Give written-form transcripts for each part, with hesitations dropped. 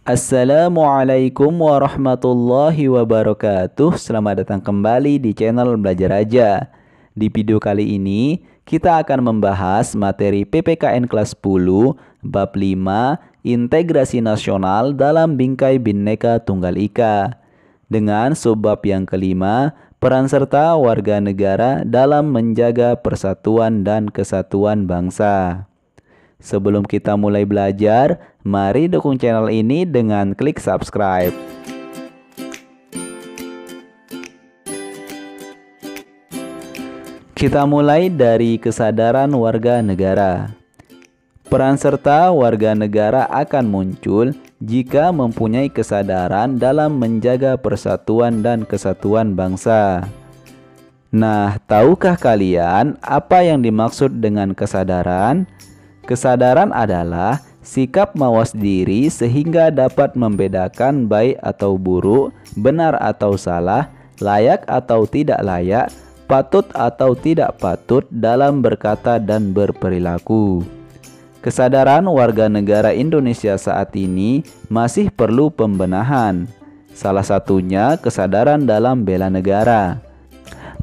Assalamualaikum warahmatullahi wabarakatuh. Selamat datang kembali di channel Belajar Aja. Di video kali ini kita akan membahas materi PPKN kelas 10 bab 5 Integrasi Nasional dalam Bingkai Bhinneka Tunggal Ika dengan subbab yang kelima, peran serta warga negara dalam menjaga persatuan dan kesatuan bangsa. Sebelum kita mulai belajar, mari dukung channel ini dengan klik subscribe. Kita mulai dari kesadaran warga negara. Peran serta warga negara akan muncul jika mempunyai kesadaran dalam menjaga persatuan dan kesatuan bangsa. Nah, tahukah kalian apa yang dimaksud dengan kesadaran? Kesadaran adalah sikap mawas diri sehingga dapat membedakan baik atau buruk, benar atau salah, layak atau tidak layak, patut atau tidak patut dalam berkata dan berperilaku. Kesadaran warga negara Indonesia saat ini masih perlu pembenahan. Salah satunya kesadaran dalam bela negara.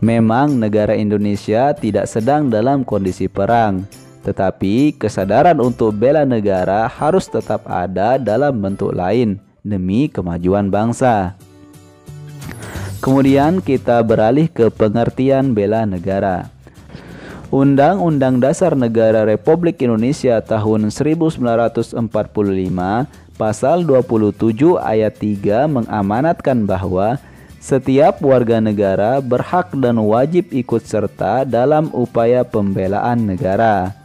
Memang negara Indonesia tidak sedang dalam kondisi perang, tetapi kesadaran untuk bela negara harus tetap ada dalam bentuk lain demi kemajuan bangsa. Kemudian kita beralih ke pengertian bela negara. Undang-Undang Dasar Negara Republik Indonesia tahun 1945 pasal 27 ayat 3 mengamanatkan bahwa setiap warga negara berhak dan wajib ikut serta dalam upaya pembelaan negara.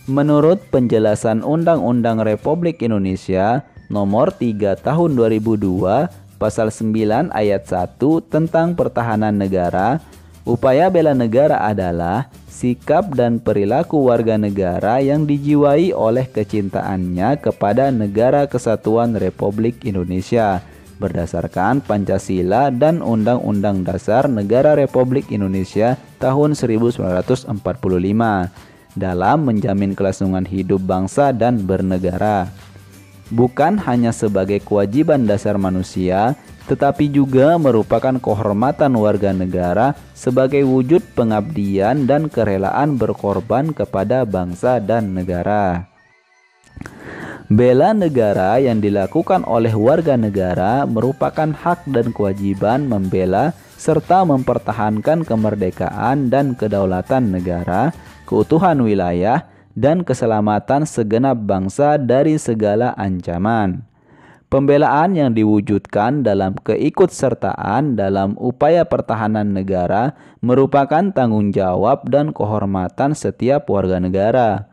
Menurut penjelasan Undang-Undang Republik Indonesia Nomor 3 Tahun 2002 Pasal 9 Ayat 1 tentang pertahanan negara, upaya bela negara adalah sikap dan perilaku warga negara yang dijiwai oleh kecintaannya kepada Negara Kesatuan Republik Indonesia berdasarkan Pancasila dan Undang-Undang Dasar Negara Republik Indonesia tahun 1945. Dalam menjamin kelangsungan hidup bangsa dan bernegara. Bukan hanya sebagai kewajiban dasar manusia, tetapi juga merupakan kehormatan warga negara sebagai wujud pengabdian dan kerelaan berkorban kepada bangsa dan negara. Bela negara yang dilakukan oleh warga negara merupakan hak dan kewajiban membela serta mempertahankan kemerdekaan dan kedaulatan negara, keutuhan wilayah, dan keselamatan segenap bangsa dari segala ancaman. Pembelaan yang diwujudkan dalam keikutsertaan dalam upaya pertahanan negara merupakan tanggung jawab dan kehormatan setiap warga negara.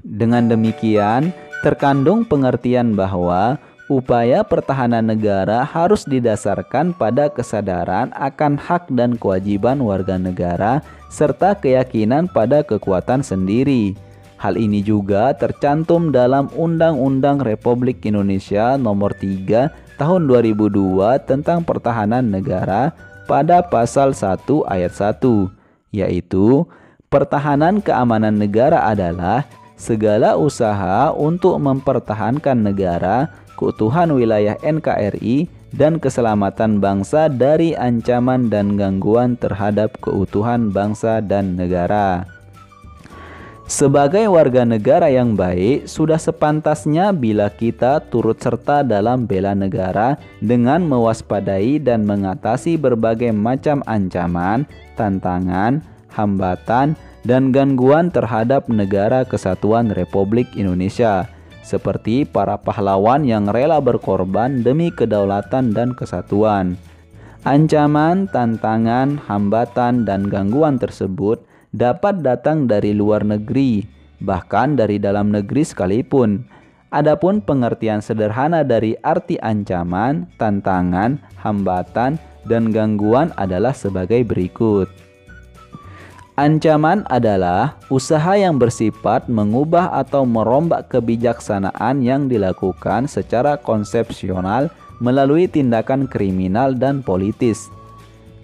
Dengan demikian, terkandung pengertian bahwa upaya pertahanan negara harus didasarkan pada kesadaran akan hak dan kewajiban warga negara serta keyakinan pada kekuatan sendiri. Hal ini juga tercantum dalam Undang-Undang Republik Indonesia Nomor 3 Tahun 2002 tentang Pertahanan Negara pada Pasal 1 Ayat 1, yaitu pertahanan keamanan negara adalah segala usaha untuk mempertahankan negara, keutuhan wilayah NKRI, dan keselamatan bangsa dari ancaman dan gangguan terhadap keutuhan bangsa dan negara. Sebagai warga negara yang baik, sudah sepantasnya bila kita turut serta dalam bela negara dengan mewaspadai dan mengatasi berbagai macam ancaman, tantangan, hambatan, dan gangguan terhadap Negara Kesatuan Republik Indonesia, seperti para pahlawan yang rela berkorban demi kedaulatan dan kesatuan. Ancaman, tantangan, hambatan, dan gangguan tersebut dapat datang dari luar negeri, bahkan dari dalam negeri sekalipun. Adapun pengertian sederhana dari arti ancaman, tantangan, hambatan, dan gangguan adalah sebagai berikut. Ancaman adalah usaha yang bersifat mengubah atau merombak kebijaksanaan yang dilakukan secara konsepsional melalui tindakan kriminal dan politis.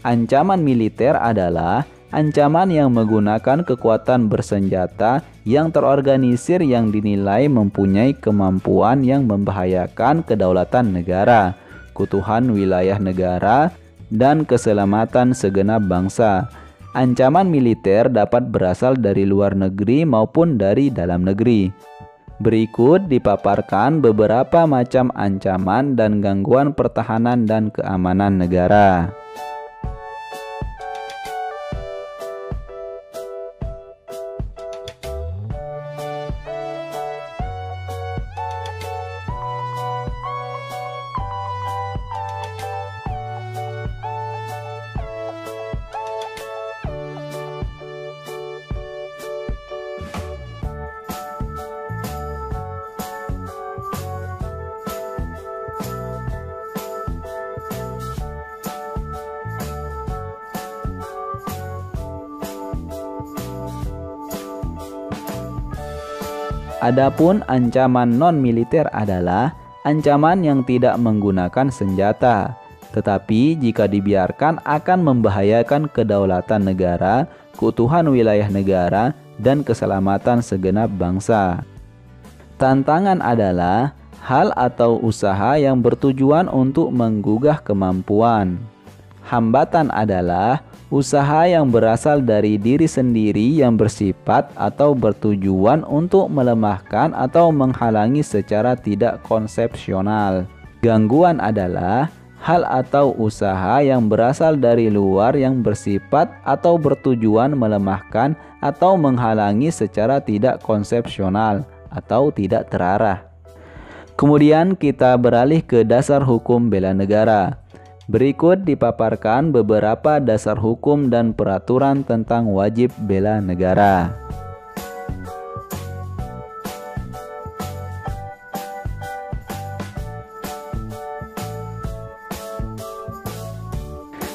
Ancaman militer adalah ancaman yang menggunakan kekuatan bersenjata yang terorganisir yang dinilai mempunyai kemampuan yang membahayakan kedaulatan negara, keutuhan wilayah negara, dan keselamatan segenap bangsa. Ancaman militer dapat berasal dari luar negeri maupun dari dalam negeri. Berikut dipaparkan beberapa macam ancaman dan gangguan pertahanan dan keamanan negara. Adapun ancaman non-militer adalah ancaman yang tidak menggunakan senjata, tetapi jika dibiarkan akan membahayakan kedaulatan negara, keutuhan wilayah negara, dan keselamatan segenap bangsa. Tantangan adalah hal atau usaha yang bertujuan untuk menggugah kemampuan. Hambatan adalah usaha yang berasal dari diri sendiri yang bersifat atau bertujuan untuk melemahkan atau menghalangi secara tidak konsepsional. Gangguan adalah hal atau usaha yang berasal dari luar yang bersifat atau bertujuan melemahkan atau menghalangi secara tidak konsepsional atau tidak terarah. Kemudian kita beralih ke dasar hukum bela negara. Berikut dipaparkan beberapa dasar hukum dan peraturan tentang wajib bela negara.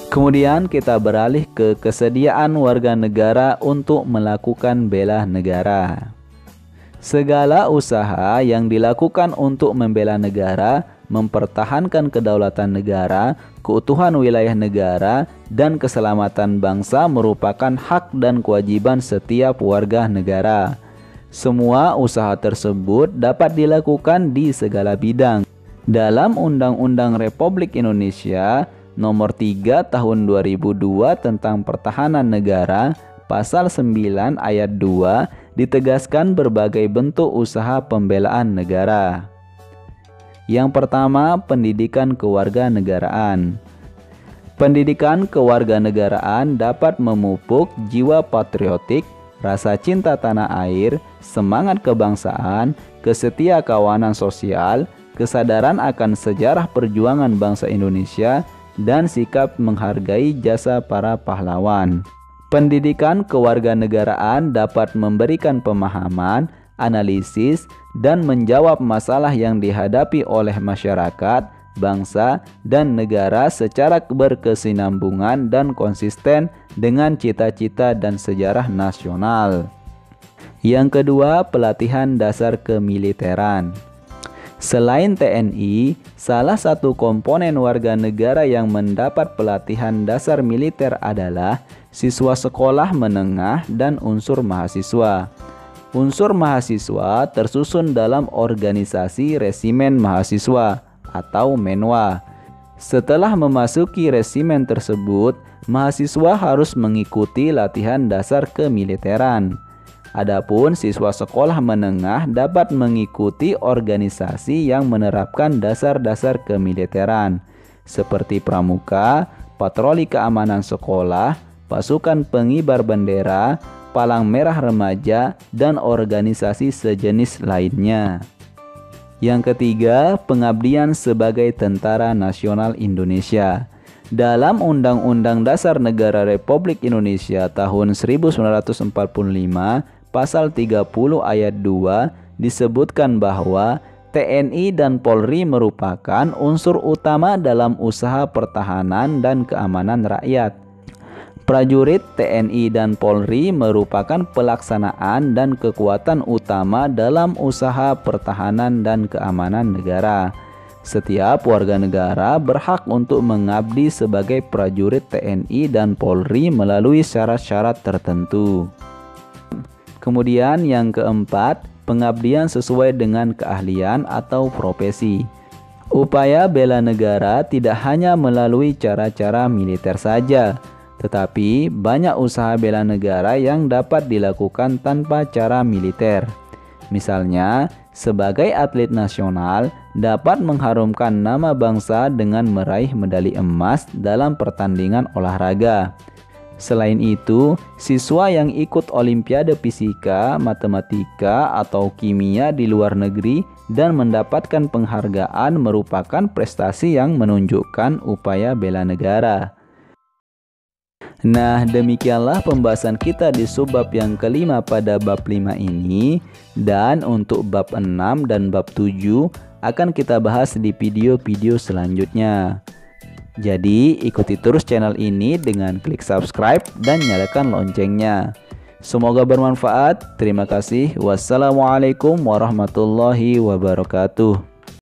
Kemudian kita beralih ke kesediaan warga negara untuk melakukan bela negara. Segala usaha yang dilakukan untuk membela negara, mempertahankan kedaulatan negara, keutuhan wilayah negara, dan keselamatan bangsa merupakan hak dan kewajiban setiap warga negara. Semua usaha tersebut dapat dilakukan di segala bidang. Dalam Undang-Undang Republik Indonesia Nomor 3 Tahun 2002 tentang Pertahanan Negara, Pasal 9 Ayat 2 ditegaskan berbagai bentuk usaha pembelaan negara. Yang pertama, pendidikan kewarganegaraan. Pendidikan kewarganegaraan dapat memupuk jiwa patriotik, rasa cinta tanah air, semangat kebangsaan, kesetiakawanan sosial, kesadaran akan sejarah perjuangan bangsa Indonesia, dan sikap menghargai jasa para pahlawan. Pendidikan kewarganegaraan dapat memberikan pemahaman, analisis, dan menjawab masalah yang dihadapi oleh masyarakat, bangsa, dan negara secara berkesinambungan dan konsisten dengan cita-cita dan sejarah nasional. Yang kedua, pelatihan dasar kemiliteran. Selain TNI, salah satu komponen warga negara yang mendapat pelatihan dasar militer adalah siswa sekolah menengah dan unsur mahasiswa. Unsur mahasiswa tersusun dalam organisasi resimen mahasiswa atau Menwa. Setelah memasuki resimen tersebut, mahasiswa harus mengikuti latihan dasar kemiliteran. Adapun siswa sekolah menengah dapat mengikuti organisasi yang menerapkan dasar-dasar kemiliteran seperti pramuka, patroli keamanan sekolah, pasukan pengibar bendera, palang merah remaja, dan organisasi sejenis lainnya. Yang ketiga, pengabdian sebagai Tentara Nasional Indonesia. Dalam Undang-Undang Dasar Negara Republik Indonesia tahun 1945, Pasal 30 ayat 2 disebutkan bahwa TNI dan Polri merupakan unsur utama dalam usaha pertahanan dan keamanan rakyat. Prajurit TNI dan Polri merupakan pelaksanaan dan kekuatan utama dalam usaha pertahanan dan keamanan negara. Setiap warga negara berhak untuk mengabdi sebagai prajurit TNI dan Polri melalui syarat-syarat tertentu. Kemudian yang keempat, pengabdian sesuai dengan keahlian atau profesi. Upaya bela negara tidak hanya melalui cara-cara militer saja, tetapi banyak usaha bela negara yang dapat dilakukan tanpa cara militer. Misalnya, sebagai atlet nasional dapat mengharumkan nama bangsa dengan meraih medali emas dalam pertandingan olahraga. Selain itu, siswa yang ikut Olimpiade Fisika, Matematika, atau Kimia di luar negeri dan mendapatkan penghargaan merupakan prestasi yang menunjukkan upaya bela negara. Nah, demikianlah pembahasan kita di subbab yang kelima pada bab 5 ini. Dan untuk bab 6 dan bab 7 akan kita bahas di video-video selanjutnya. Jadi, ikuti terus channel ini dengan klik subscribe dan nyalakan loncengnya. Semoga bermanfaat. Terima kasih. Wassalamualaikum warahmatullahi wabarakatuh.